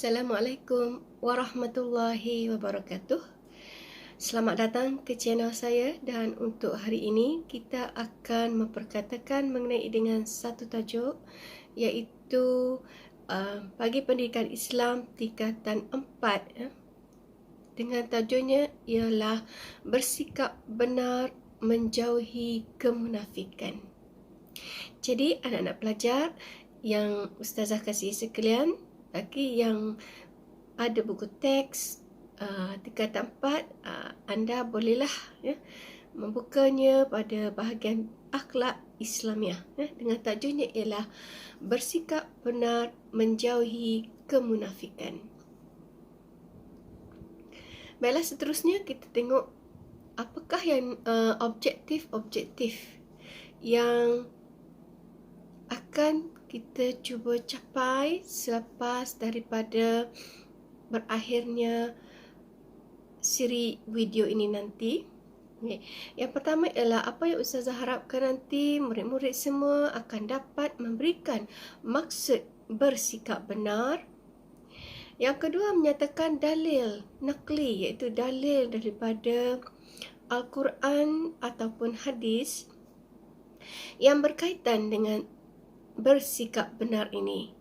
Assalamualaikum warahmatullahi wabarakatuh. Selamat datang ke channel saya, dan untuk hari ini kita akan memperkatakan mengenai dengan satu tajuk, iaitu bagi pendidikan Islam tingkatan 4. Dengan tajuknya ialah bersikap benar menjauhi kemunafikan. Jadi anak-anak pelajar yang Ustazah kasih sekalian, bagi yang ada buku teks tingkatan 4, anda bolehlah membukanya pada bahagian akhlak Islamiah dengan tajuknya ialah bersikap benar menjauhi kemunafikan. Baiklah, seterusnya kita tengok apakah yang objektif-objektif yang akan kita cuba capai selepas daripada berakhirnya siri video ini nanti. Yang pertama ialah apa yang Ustazah harapkan nanti murid-murid semua akan dapat memberikan maksud bersikap benar. Yang kedua, menyatakan dalil nakli, iaitu dalil daripada Al-Quran ataupun hadis yang berkaitan dengan bersikap benar ini.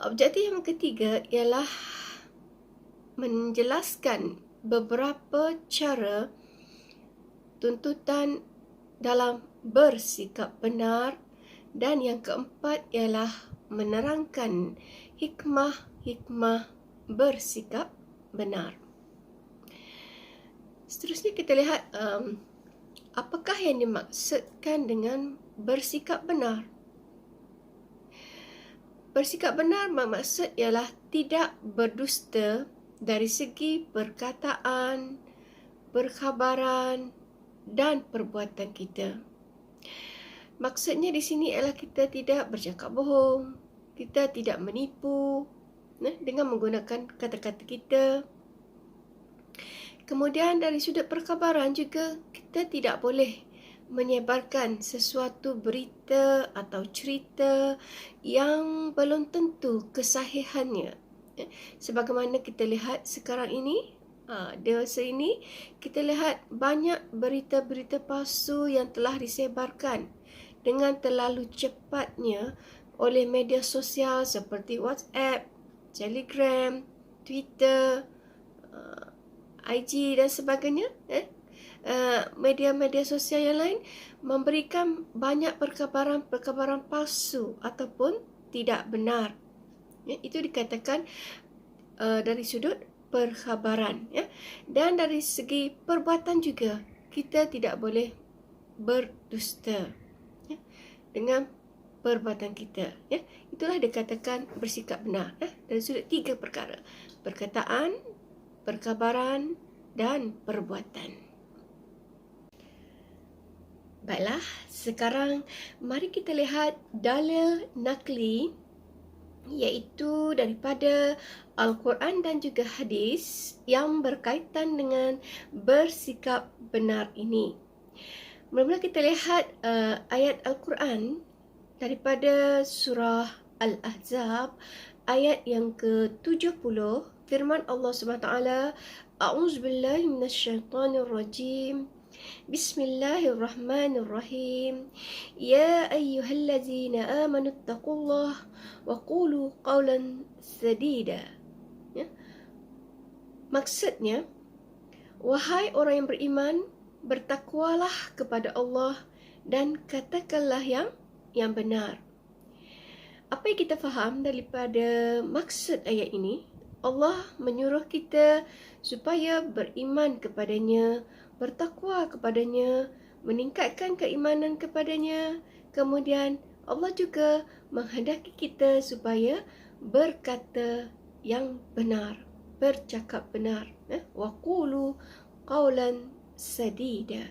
Objektif yang ketiga ialah menjelaskan beberapa cara tuntutan dalam bersikap benar, dan yang keempat ialah menerangkan hikmah-hikmah bersikap benar. Seterusnya kita lihat apakah yang dimaksudkan dengan bersikap benar. Bersikap benar bermaksud ialah tidak berdusta dari segi perkataan, perkhabaran dan perbuatan kita. Maksudnya di sini ialah kita tidak bercakap bohong, kita tidak menipu dengan menggunakan kata-kata kita. Kemudian dari sudut perkhabaran juga, kita tidak boleh menyebarkan sesuatu berita atau cerita yang belum tentu kesahihannya. Sebagaimana kita lihat sekarang ini, dewasa ini, kita lihat banyak berita-berita palsu yang telah disebarkan dengan terlalu cepatnya oleh media sosial seperti WhatsApp, Telegram, Twitter, IG dan sebagainya. Media-media sosial yang lain memberikan banyak perkabaran-perkabaran palsu ataupun tidak benar. Itu dikatakan dari sudut perkhabaran. Dan dari segi perbuatan juga, kita tidak boleh berdusta dengan perbuatan kita. Itulah dikatakan bersikap benar dari sudut 3 perkara: perkataan, perkhabaran dan perbuatan. Baiklah, sekarang mari kita lihat dalil nakli, iaitu daripada Al-Quran dan juga hadis yang berkaitan dengan bersikap benar ini. Mula-mula kita lihat ayat Al-Quran daripada surah Al-Ahzab ayat yang ke-70. Firman Allah SWT, A'udzubillahi minasyaitanirrajim. Bismillahirrahmanirrahim. Ya ayyuhallazina amanu taqullaha wa qulu qawlan sadida. Maksudnya, wahai orang yang beriman, bertakwalah kepada Allah dan katakanlah yang benar. Apa yang kita faham daripada maksud ayat ini? Allah menyuruh kita supaya beriman kepadanya, bertakwa kepadanya, meningkatkan keimanan kepadanya. Kemudian Allah juga menghendaki kita supaya berkata yang benar, bercakap benar. Wa qulu qawlan sadida.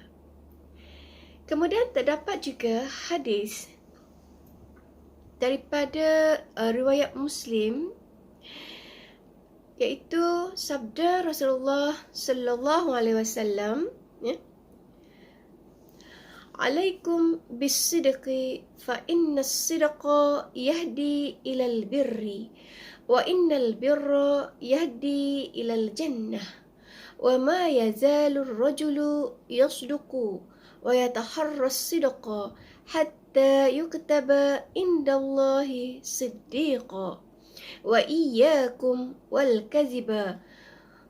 Kemudian terdapat juga hadis daripada riwayat Muslim, iaitu sabda Rasulullah sallallahu alaihi wasallam, Alaikum bis-sidqi fa inna as-sidqa yahdi ilal birri wa innal birra yahdi ilal jannah wa ma yazalu ar-rajulu yasduqu wa yataharra as-sidqa hatta yuktaba indallahi siddiqa wa iyyakum wal kadhiba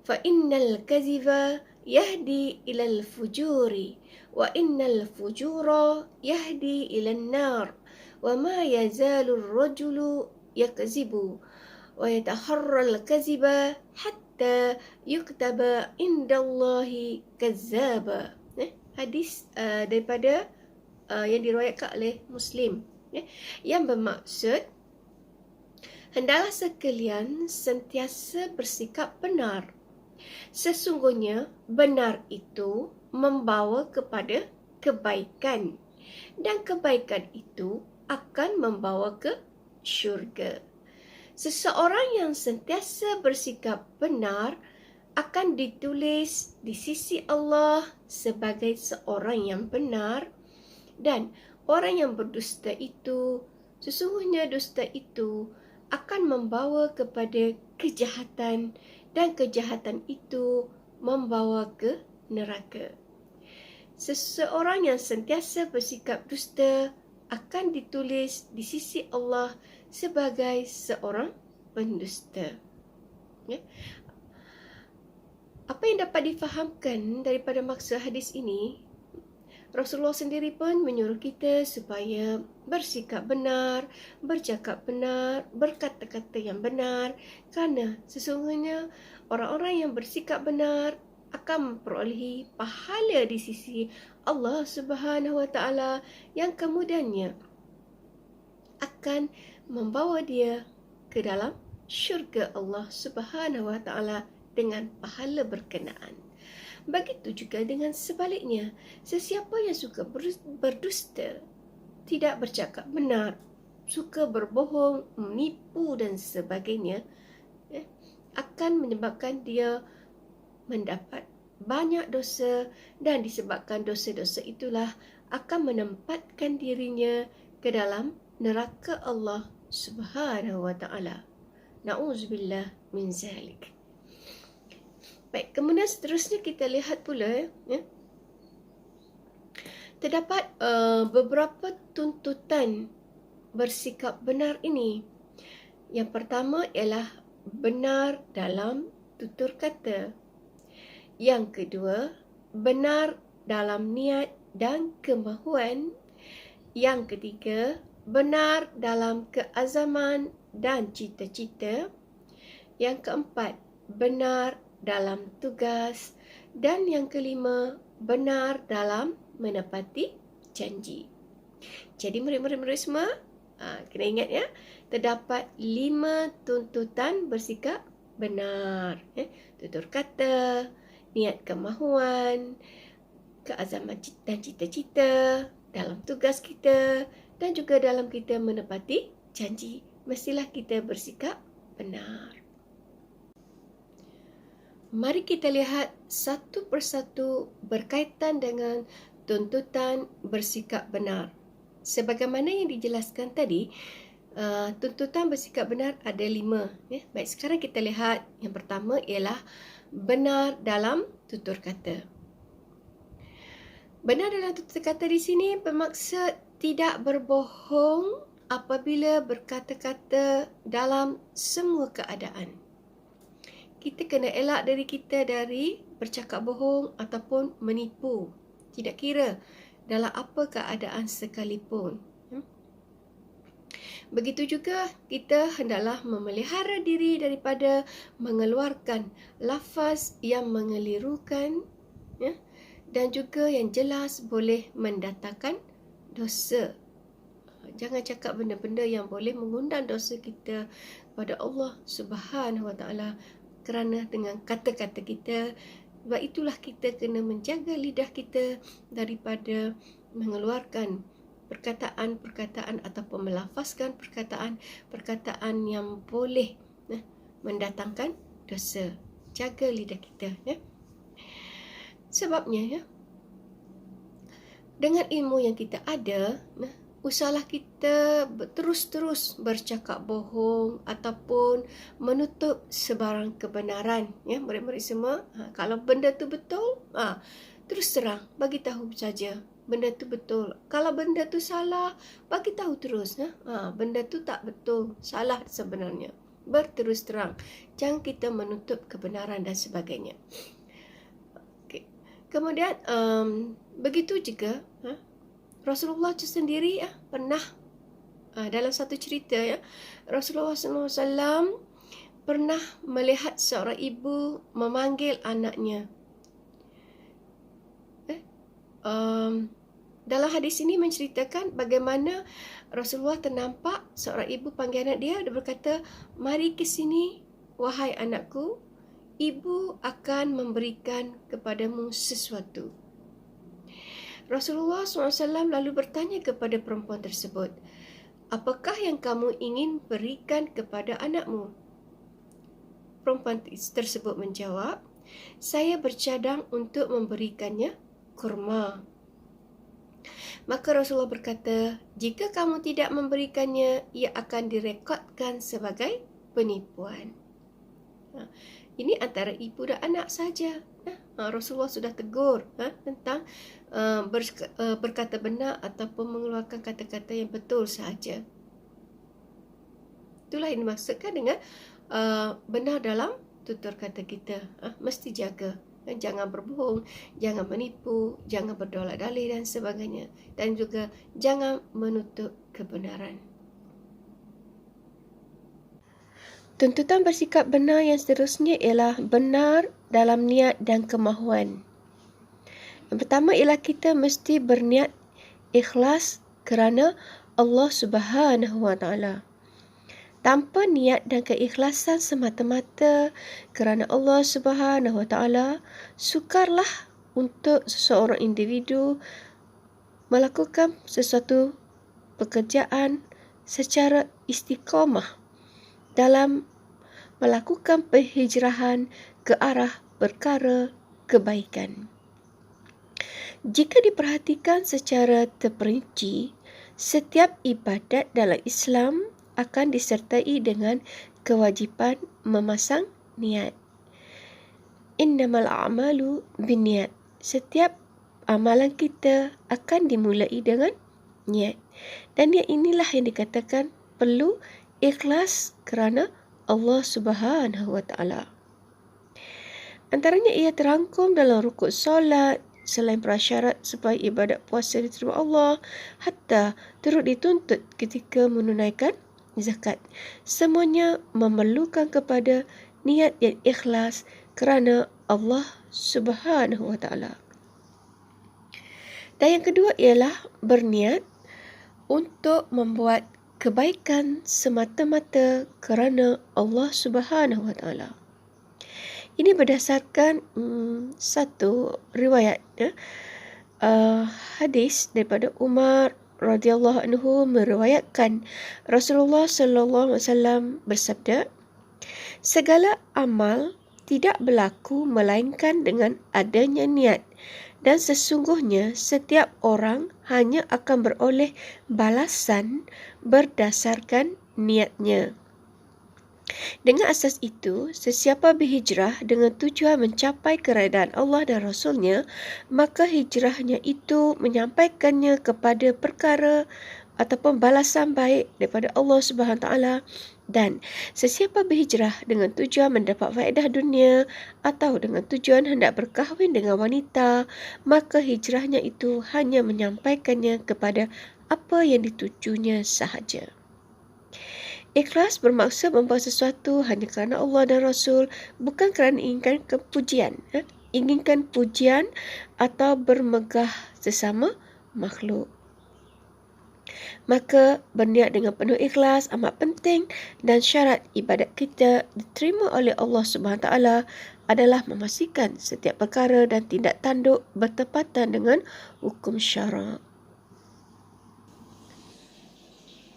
fa innal kadhiba yahdi ilal fujuri wa innal fujura yahdi ilan nar wa ma yazalu ar-rajulu yakzibu wa yataharra al-kadhiba hatta yuktaba indallahi kazzaba. Hadis daripada yang diriwayatkan oleh Muslim, yang bermaksud hendaklah sekalian sentiasa bersikap benar. Sesungguhnya benar itu membawa kepada kebaikan dan kebaikan itu akan membawa ke syurga. Seseorang yang sentiasa bersikap benar akan ditulis di sisi Allah sebagai seorang yang benar, dan orang yang berdusta itu, sesungguhnya dusta itu akan membawa kepada kejahatan dan kejahatan itu membawa ke neraka. Seseorang yang sentiasa bersikap dusta akan ditulis di sisi Allah sebagai seorang pendusta. Apa yang dapat difahamkan daripada maksud hadis ini? Rasulullah sendiri pun menyuruh kita supaya bersikap benar, bercakap benar, berkata-kata yang benar, kerana sesungguhnya orang-orang yang bersikap benar akan memperolehi pahala di sisi Allah Subhanahu Wa Taala yang kemudiannya akan membawa dia ke dalam syurga Allah Subhanahu Wa Taala dengan pahala berkenaan. Begitu juga dengan sebaliknya, sesiapa yang suka berdusta, tidak bercakap benar, suka berbohong, menipu dan sebagainya, akan menyebabkan dia mendapat banyak dosa, dan disebabkan dosa-dosa itulah akan menempatkan dirinya ke dalam neraka Allah Subhanahu Wa Taala. Na'udzubillah min zalik. Baik, kemudian seterusnya kita lihat pula, terdapat beberapa tuntutan bersikap benar ini. Yang pertama ialah benar dalam tutur kata. Yang kedua, benar dalam niat dan kemahuan. Yang ketiga, benar dalam keazaman dan cita-cita. Yang keempat, benar dalam tugas, dan yang kelima, benar dalam menepati janji. Jadi murid-murid semua, kena ingat ya, terdapat 5 tuntutan bersikap benar. Tutur kata, niat kemahuan, keazaman dan cita-cita, dalam tugas kita, dan juga dalam kita menepati janji. Mestilah kita bersikap benar. Mari kita lihat satu persatu berkaitan dengan tuntutan bersikap benar. Sebagaimana yang dijelaskan tadi, tuntutan bersikap benar ada 5. Baik, sekarang kita lihat yang pertama ialah benar dalam tutur kata. Benar dalam tutur kata di sini bermaksud tidak berbohong apabila berkata-kata dalam semua keadaan. Kita kena elak diri kita dari bercakap bohong ataupun menipu. Tidak kira dalam apa keadaan sekalipun. Begitu juga kita hendaklah memelihara diri daripada mengeluarkan lafaz yang mengelirukan, dan juga yang jelas boleh mendatangkan dosa. Jangan cakap benda-benda yang boleh mengundang dosa kita pada Allah Subhanahu Wa Taala. Kerana dengan kata-kata kita, sebab itulah kita kena menjaga lidah kita daripada mengeluarkan perkataan-perkataan ataupun melafazkan perkataan-perkataan yang boleh mendatangkan dosa. Jaga lidah kita. Sebabnya, dengan ilmu yang kita ada, usahalah kita terus-terus bercakap bohong ataupun menutup sebarang kebenaran. Ya, murid-murid semua, kalau benda tu betul, terus terang, bagi tahu saja benda tu betul. Kalau benda tu salah, bagi tahu terus. Benda tu tak betul, salah sebenarnya. Berterus terang. Jangan kita menutup kebenaran dan sebagainya. Okay. Kemudian, begitu juga Rasulullah sendiri pernah dalam satu cerita Rasulullah SAW pernah melihat seorang ibu memanggil anaknya. Dalam hadis ini menceritakan bagaimana Rasulullah ternampak seorang ibu panggil anak dia. Dia berkata, "Mari ke sini, wahai anakku. Ibu akan memberikan kepadamu sesuatu." Rasulullah SAW lalu bertanya kepada perempuan tersebut, "Apakah yang kamu ingin berikan kepada anakmu?" Perempuan tersebut menjawab, "Saya bercadang untuk memberikannya kurma." Maka Rasulullah berkata, "Jika kamu tidak memberikannya, ia akan direkodkan sebagai penipuan." Ini antara ibu dan anak saja. Rasulullah sudah tegur tentang berkata benar ataupun mengeluarkan kata-kata yang betul sahaja. Itulah yang dimaksudkan dengan benar dalam tutur kata kita. Mesti jaga. Jangan berbohong, jangan menipu, jangan berdolak dalih dan sebagainya. Dan juga jangan menutup kebenaran. Tuntutan bersikap benar yang seterusnya ialah benar dalam niat dan kemahuan. Yang pertama ialah kita mesti berniat ikhlas kerana Allah Subhanahu Wa Taala. Tanpa niat dan keikhlasan semata-mata kerana Allah Subhanahu Wa Taala, sukarlah untuk seseorang individu melakukan sesuatu pekerjaan secara istiqamah dalam melakukan penghijrahan ke arah perkara kebaikan. Jika diperhatikan secara terperinci, setiap ibadat dalam Islam akan disertai dengan kewajipan memasang niat. Innamal a'malu binniat. Setiap amalan kita akan dimulai dengan niat. Dan niat inilah yang dikatakan perlu ikhlas kerana Allah Subhanahu Wa Taala. Antaranya ia terangkum dalam rukuk solat, selain prasyarat supaya ibadat puasa diterima Allah, hatta turut dituntut ketika menunaikan zakat. Semuanya memerlukan kepada niat yang ikhlas kerana Allah Subhanahu Wa Taala. Dan yang kedua ialah berniat untuk membuat kebaikan semata-mata kerana Allah Subhanahu Wa Taala. Ini berdasarkan satu riwayat hadis daripada Umar radhiyallahu anhu meriwayatkan Rasulullah sallallahu alaihi wasallam bersabda, "Segala amal tidak berlaku melainkan dengan adanya niat, dan sesungguhnya setiap orang hanya akan beroleh balasan berdasarkan niatnya. Dengan asas itu, sesiapa berhijrah dengan tujuan mencapai keredaan Allah dan Rasulnya, maka hijrahnya itu menyampaikannya kepada perkara ataupun balasan baik daripada Allah Subhanahu Taala. Dan sesiapa berhijrah dengan tujuan mendapat faedah dunia atau dengan tujuan hendak berkahwin dengan wanita, maka hijrahnya itu hanya menyampaikannya kepada apa yang ditujunya sahaja." Ikhlas bermaksud membuat sesuatu hanya kerana Allah dan Rasul, bukan kerana inginkan kepujian, inginkan pujian atau bermegah sesama makhluk. Maka berniat dengan penuh ikhlas amat penting, dan syarat ibadat kita diterima oleh Allah Subhanahu Taala adalah memastikan setiap perkara dan tindak tanduk bertepatan dengan hukum syarak.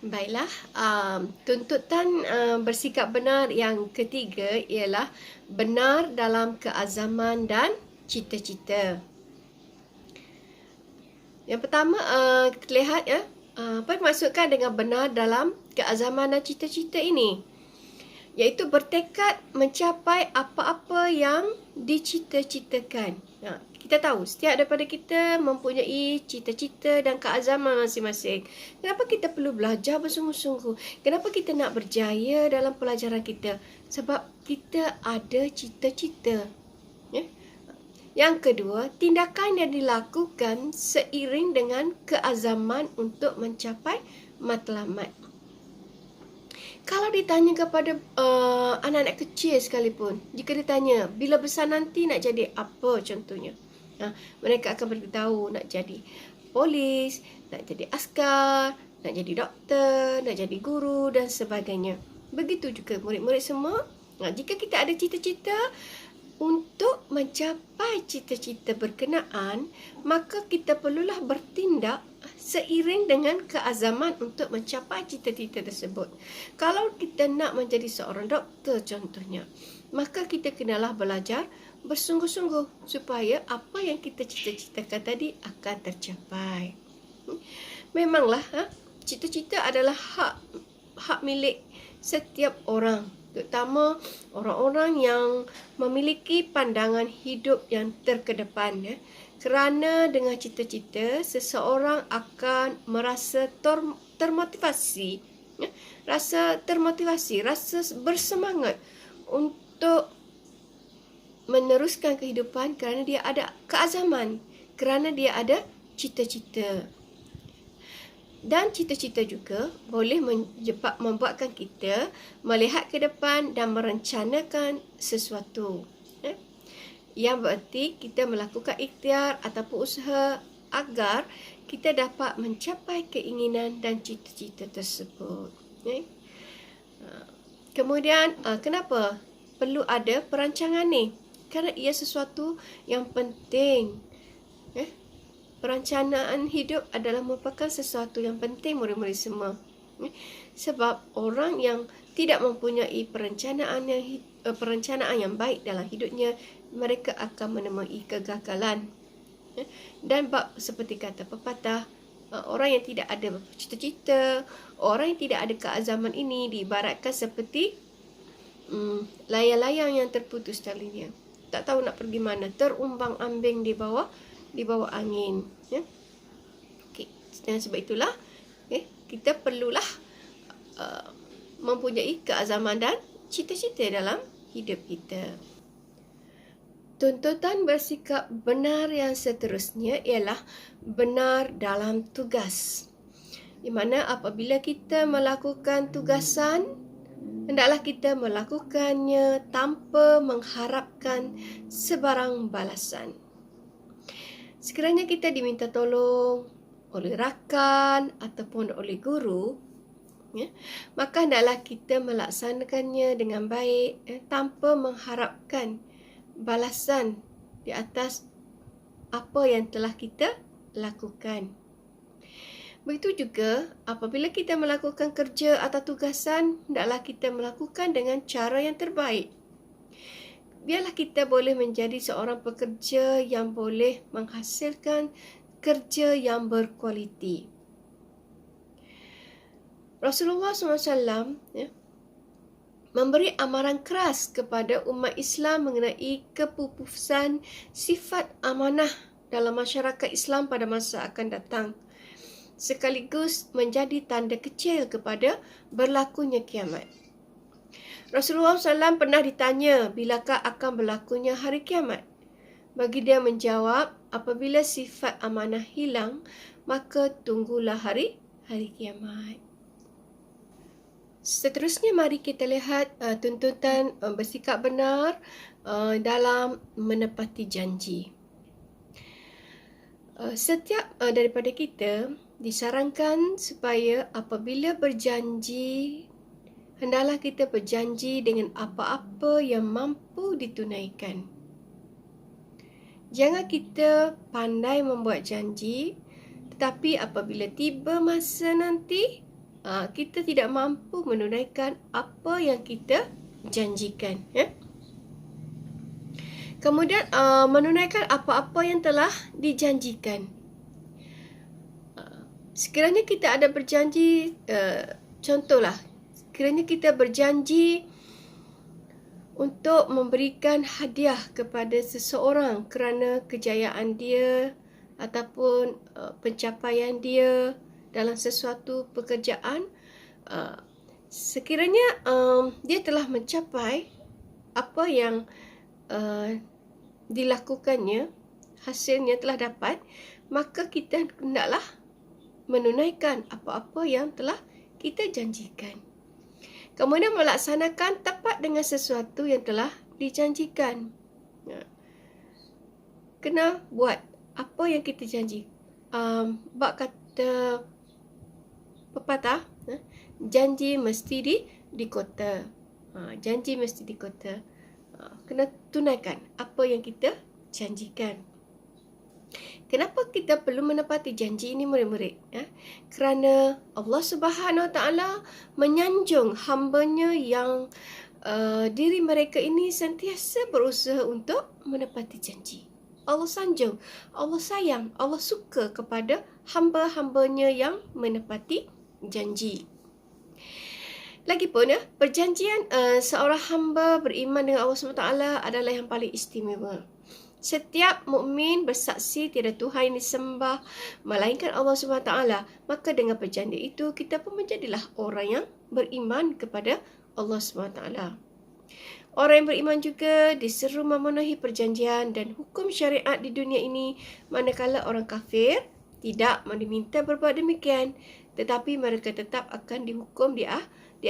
Baiklah, tuntutan bersikap benar yang ketiga ialah benar dalam keazaman dan cita-cita. Yang pertama, kita lihat Apa dimaksudkan dengan benar dalam keazaman dan cita-cita ini? Iaitu bertekad mencapai apa-apa yang dicita-citakan. Kita tahu setiap daripada kita mempunyai cita-cita dan keazaman masing-masing. Kenapa kita perlu belajar bersungguh-sungguh? Kenapa kita nak berjaya dalam pelajaran kita? Sebab kita ada cita-cita. Ya? Yang kedua, tindakan yang dilakukan seiring dengan keazaman untuk mencapai matlamat. Kalau ditanya kepada anak-anak kecil sekalipun, jika ditanya bila besar nanti nak jadi apa contohnya, mereka akan beritahu nak jadi polis, nak jadi askar, nak jadi doktor, nak jadi guru dan sebagainya. Begitu juga murid-murid semua. Jika kita ada cita-cita untuk mencapai cita-cita berkenaan, maka kita perlulah bertindak seiring dengan keazaman untuk mencapai cita-cita tersebut. Kalau kita nak menjadi seorang doktor contohnya, maka kita kenalah belajar bersungguh-sungguh supaya apa yang kita cita-citakan tadi akan tercapai. Memanglah cita-cita adalah hak milik setiap orang, terutama orang-orang yang memiliki pandangan hidup yang terkedepan. Kerana dengan cita-cita, seseorang akan merasa termotivasi, rasa bersemangat untuk meneruskan kehidupan kerana dia ada keazaman, kerana dia ada cita-cita. Dan cita-cita juga boleh membuatkan kita melihat ke depan dan merencanakan sesuatu. Yang berarti kita melakukan ikhtiar ataupun usaha agar kita dapat mencapai keinginan dan cita-cita tersebut. Kemudian, kenapa perlu ada perancangan ni? Kerana ia sesuatu yang penting. Perencanaan hidup adalah merupakan sesuatu yang penting murid-murid semua. Sebab orang yang tidak mempunyai perencanaan yang baik dalam hidupnya, mereka akan menemui kegagalan. Dan bab seperti kata pepatah, orang yang tidak ada cita-cita, orang yang tidak ada keazaman ini diibaratkan seperti layang-layang yang terputus talinya. Tak tahu nak pergi mana, terumbang-ambing di bawah angin. Dan sebab itulah kita perlulah mempunyai keazaman dan cita-cita dalam hidup kita. Tuntutan bersikap benar yang seterusnya ialah benar dalam tugas. Di mana apabila kita melakukan tugasan, hendaklah kita melakukannya tanpa mengharapkan sebarang balasan. Sekiranya kita diminta tolong oleh rakan ataupun oleh guru, maka hendaklah kita melaksanakannya dengan baik tanpa mengharapkan balasan di atas apa yang telah kita lakukan. Begitu juga apabila kita melakukan kerja atau tugasan, hendaklah kita melakukan dengan cara yang terbaik. Biarlah kita boleh menjadi seorang pekerja yang boleh menghasilkan kerja yang berkualiti. Rasulullah SAW memberi amaran keras kepada umat Islam mengenai kepupusan sifat amanah dalam masyarakat Islam pada masa akan datang, sekaligus menjadi tanda kecil kepada berlakunya kiamat. Rasulullah SAW pernah ditanya bilakah akan berlakunya hari kiamat. Bagi dia menjawab, apabila sifat amanah hilang, maka tunggulah hari kiamat. Seterusnya, mari kita lihat tuntutan bersikap benar dalam menepati janji. Setiap daripada kita disarankan supaya apabila berjanji, hendaklah kita berjanji dengan apa-apa yang mampu ditunaikan. Jangan kita pandai membuat janji, tetapi apabila tiba masa nanti, kita tidak mampu menunaikan apa yang kita janjikan. Kemudian menunaikan apa-apa yang telah dijanjikan. Sekiranya kita ada berjanji, contohlah, sekiranya kita berjanji untuk memberikan hadiah kepada seseorang kerana kejayaan dia ataupun pencapaian dia dalam sesuatu pekerjaan, sekiranya dia telah mencapai apa yang dilakukannya, hasilnya telah dapat, maka kita hendaklah menunaikan apa-apa yang telah kita janjikan. Kemudian melaksanakan tepat dengan sesuatu yang telah dijanjikan. Kena buat apa yang kita janji. Bak kata pepatah, janji mesti dikota. Janji mesti dikota. Kena tunaikan apa yang kita janjikan. Kenapa kita perlu menepati janji ini, murid-murid? Kerana Allah Subhanahu Wa Taala menyanjung hamba-Nya yang diri mereka ini sentiasa berusaha untuk menepati janji. Allah sanjung, Allah sayang, Allah suka kepada hamba-hamba-Nya yang menepati janji. Lagipun, perjanjian seorang hamba beriman dengan Allah SWT adalah yang paling istimewa. Setiap mukmin bersaksi tiada Tuhan yang disembah melainkan Allah SWT, maka dengan perjanjian itu kita pun menjadilah orang yang beriman kepada Allah SWT. Orang yang beriman juga diseru memenuhi perjanjian dan hukum syariat di dunia ini, manakala orang kafir tidak diminta berbuat demikian, tetapi mereka tetap akan dihukum di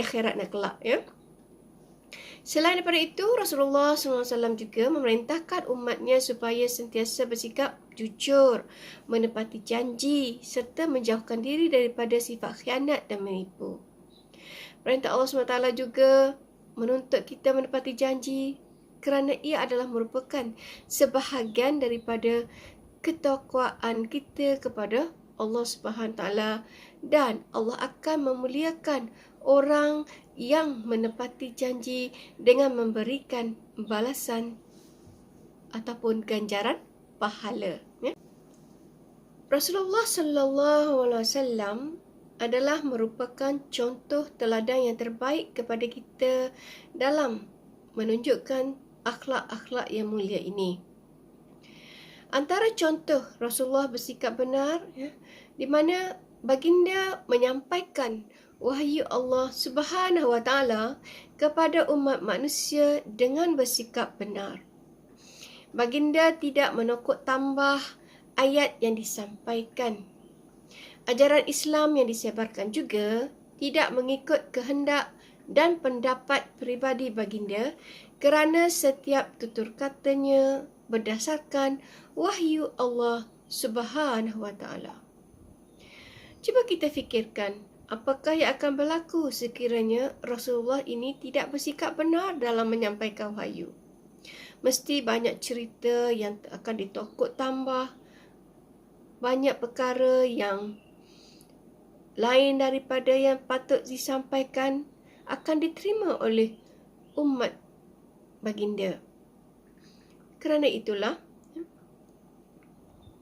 akhirat dan kelak, ya. Selain daripada itu, Rasulullah SAW juga memerintahkan umatnya supaya sentiasa bersikap jujur, menepati janji serta menjauhkan diri daripada sifat khianat dan menipu. Perintah Allah SWT juga menuntut kita menepati janji kerana ia adalah merupakan sebahagian daripada ketakwaan kita kepada Allah Subhanahu Taala, dan Allah akan memuliakan orang yang menepati janji dengan memberikan balasan ataupun ganjaran pahala. Rasulullah sallallahu alaihi wasallam adalah merupakan contoh teladan yang terbaik kepada kita dalam menunjukkan akhlak-akhlak yang mulia ini. Antara contoh Rasulullah bersikap benar, di mana baginda menyampaikan wahyu Allah Subhanahu Wa Taala kepada umat manusia dengan bersikap benar. Baginda tidak menokok tambah ayat yang disampaikan. Ajaran Islam yang disebarkan juga tidak mengikut kehendak dan pendapat peribadi baginda kerana setiap tutur katanya berdasarkan wahyu Allah Subhanahu Wa Taala. Cuba kita fikirkan, apakah yang akan berlaku sekiranya Rasulullah ini tidak bersikap benar dalam menyampaikan wahyu? Mesti banyak cerita yang akan ditokok tambah, banyak perkara yang lain daripada yang patut disampaikan akan diterima oleh umat baginda. Kerana itulah,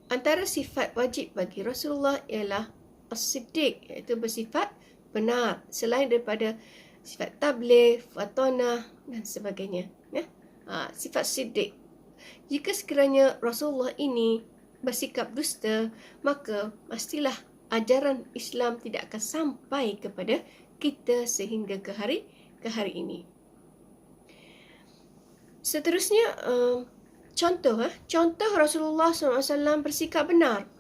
antara sifat wajib bagi Rasulullah ialah as-siddiq, iaitu bersifat benar, selain daripada sifat tabligh, fatonah dan sebagainya. Sifat siddiq. Jika sekiranya Rasulullah ini bersikap dusta, maka pastilah ajaran Islam tidak akan sampai kepada kita sehingga ke hari ini. Seterusnya, contoh Rasulullah SAW bersikap benar.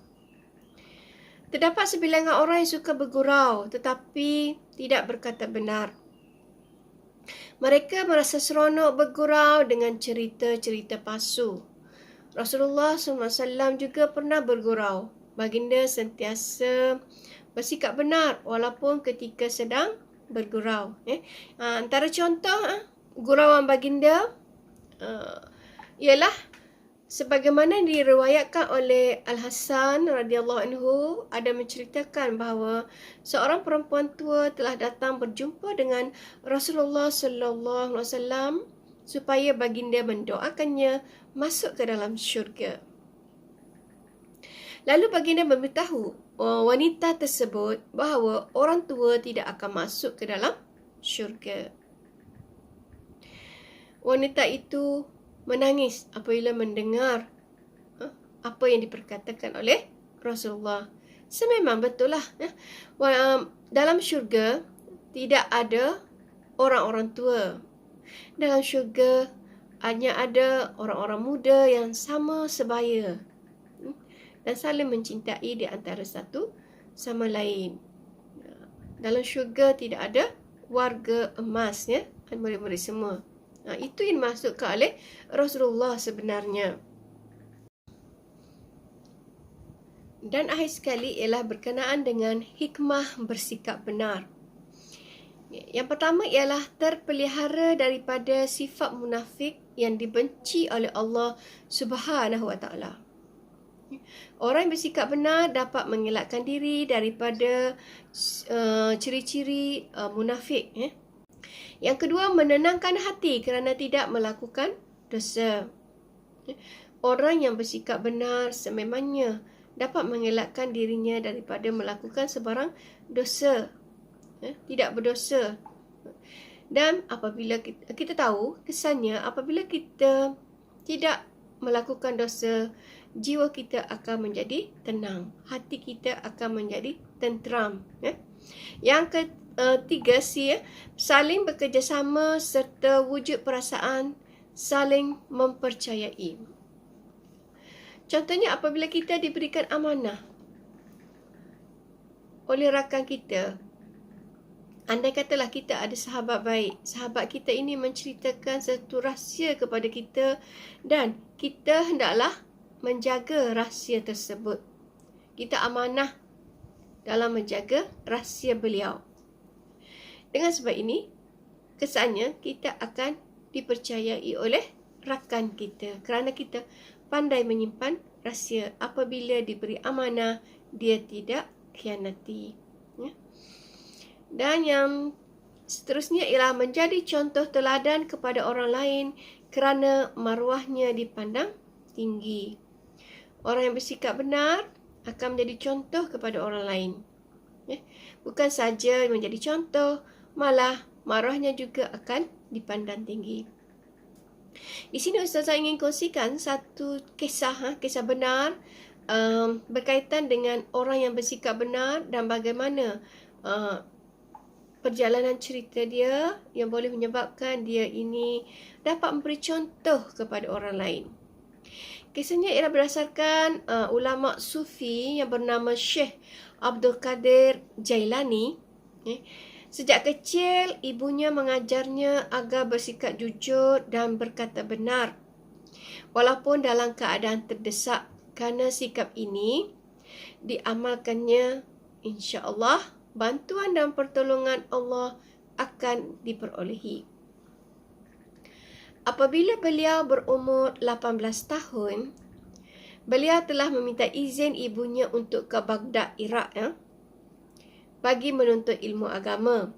Terdapat sebilangan orang yang suka bergurau tetapi tidak berkata benar. Mereka merasa seronok bergurau dengan cerita-cerita palsu. Rasulullah SAW juga pernah bergurau. Baginda sentiasa bersikap benar walaupun ketika sedang bergurau. Antara contoh gurauan baginda ialah sebagaimana diriwayatkan oleh Al-Hasan radhiyallahu anhu, ada menceritakan bahawa seorang perempuan tua telah datang berjumpa dengan Rasulullah sallallahu alaihi wasallam supaya baginda mendoakannya masuk ke dalam syurga. Lalu baginda memberitahu wanita tersebut bahawa orang tua tidak akan masuk ke dalam syurga. Wanita itu menangis apabila mendengar apa yang diperkatakan oleh Rasulullah. Sememang betul lah. Dalam syurga tidak ada orang-orang tua. Dalam syurga hanya ada orang-orang muda yang sama sebaya dan saling mencintai di antara satu sama lain. Dalam syurga tidak ada warga emas, ya, murid-murid semua. Itu yang dimaksudkan oleh Rasulullah sebenarnya. Dan akhir sekali ialah berkenaan dengan hikmah bersikap benar. Yang pertama ialah terpelihara daripada sifat munafik yang dibenci oleh Allah Subhanahu Wa Taala. Orang yang bersikap benar dapat mengelakkan diri daripada ciri-ciri munafik. Yang kedua, menenangkan hati kerana tidak melakukan dosa. Orang yang bersikap benar sememangnya dapat mengelakkan dirinya daripada melakukan sebarang dosa. Tidak berdosa. Dan apabila kita tahu, kesannya apabila kita tidak melakukan dosa, jiwa kita akan menjadi tenang. Hati kita akan menjadi tenteram. Yang ketiga, saling bekerjasama serta wujud perasaan saling mempercayai. Contohnya apabila kita diberikan amanah oleh rakan kita, andai katalah kita ada sahabat baik, sahabat kita ini menceritakan satu rahsia kepada kita dan kita hendaklah menjaga rahsia tersebut. Kita amanah dalam menjaga rahsia beliau. Dengan sebab ini, kesannya kita akan dipercayai oleh rakan kita kerana kita pandai menyimpan rahsia. Apabila diberi amanah, dia tidak khianati. Dan yang seterusnya ialah menjadi contoh teladan kepada orang lain kerana maruahnya dipandang tinggi. Orang yang bersikap benar akan menjadi contoh kepada orang lain. Bukan saja menjadi contoh, malah maruahnya juga akan dipandang tinggi. Di sini Ustazah ingin kongsikan satu kisah benar berkaitan dengan orang yang bersikap benar dan bagaimana perjalanan cerita dia yang boleh menyebabkan dia ini dapat memberi contoh kepada orang lain. Kisahnya ialah berdasarkan ulama sufi yang bernama Syekh Abdul Qadir Jailani. Sejak kecil, ibunya mengajarnya agar bersikap jujur dan berkata benar. Walaupun dalam keadaan terdesak, kerana sikap ini diamalkannya, insya-Allah bantuan dan pertolongan Allah akan diperolehi. Apabila beliau berumur 18 tahun, beliau telah meminta izin ibunya untuk ke Baghdad, Iraq, bagi menuntut ilmu agama.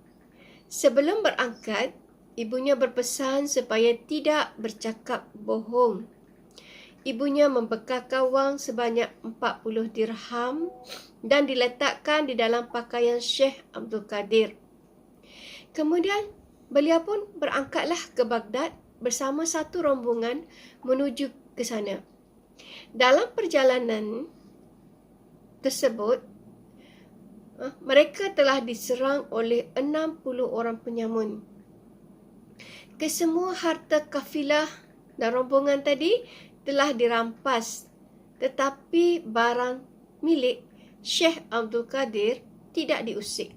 Sebelum berangkat, ibunya berpesan supaya tidak bercakap bohong. Ibunya membekalkan wang sebanyak 40 dirham dan diletakkan di dalam pakaian Syekh Abdul Qadir. Kemudian, beliau pun berangkatlah ke Baghdad bersama satu rombongan menuju ke sana. Dalam perjalanan tersebut, mereka telah diserang oleh 60 orang penyamun. Kesemua harta kafilah dan rombongan tadi telah dirampas, tetapi barang milik Syekh Abdul Qadir tidak diusik.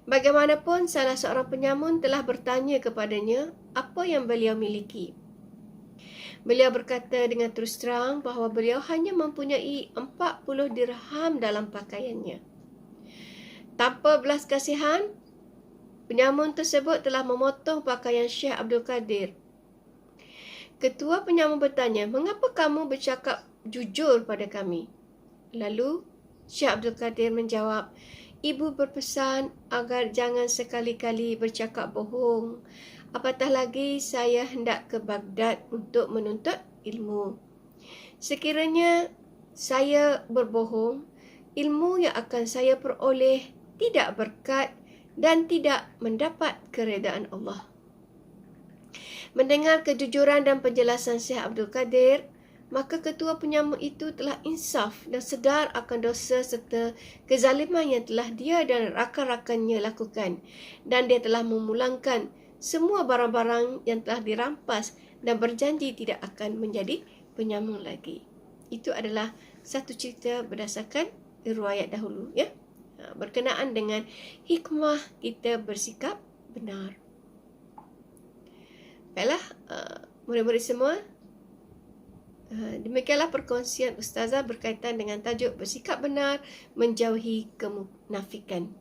Bagaimanapun, salah seorang penyamun telah bertanya kepadanya apa yang beliau miliki. Beliau berkata dengan terus terang bahawa beliau hanya mempunyai 40 dirham dalam pakaiannya. Tanpa belas kasihan, penyamun tersebut telah memotong pakaian Syekh Abdul Qadir. Ketua penyamun bertanya, "Mengapa kamu bercakap jujur pada kami?" Lalu Syekh Abdul Qadir menjawab, "Ibu berpesan agar jangan sekali-kali bercakap bohong. Apatah lagi saya hendak ke Baghdad untuk menuntut ilmu. Sekiranya saya berbohong, ilmu yang akan saya peroleh tidak berkat dan tidak mendapat keredaan Allah. Mendengar kejujuran dan penjelasan Syekh Abdul Kadir, maka ketua penyambut itu telah insaf dan sedar akan dosa serta kezaliman yang telah dia dan rakan-rakannya lakukan, dan dia telah memulangkan semua barang-barang yang telah dirampas dan berjanji tidak akan menjadi penyambung lagi. Itu adalah satu cerita berdasarkan riwayat dahulu, ya, berkenaan dengan hikmah kita bersikap benar. Baiklah, murid-murid semua, demikianlah perkongsian Ustazah berkaitan dengan tajuk bersikap benar menjauhi kemunafikan.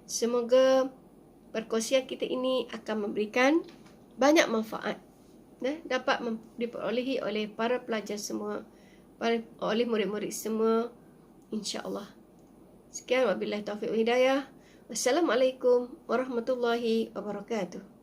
Semoga perkongsian kita ini akan memberikan banyak manfaat, dapat diperolehi oleh para pelajar semua, oleh murid-murid semua, insya-Allah. Sekian, wabillahi taufiq wal hidayah. Wassalamualaikum warahmatullahi wabarakatuh.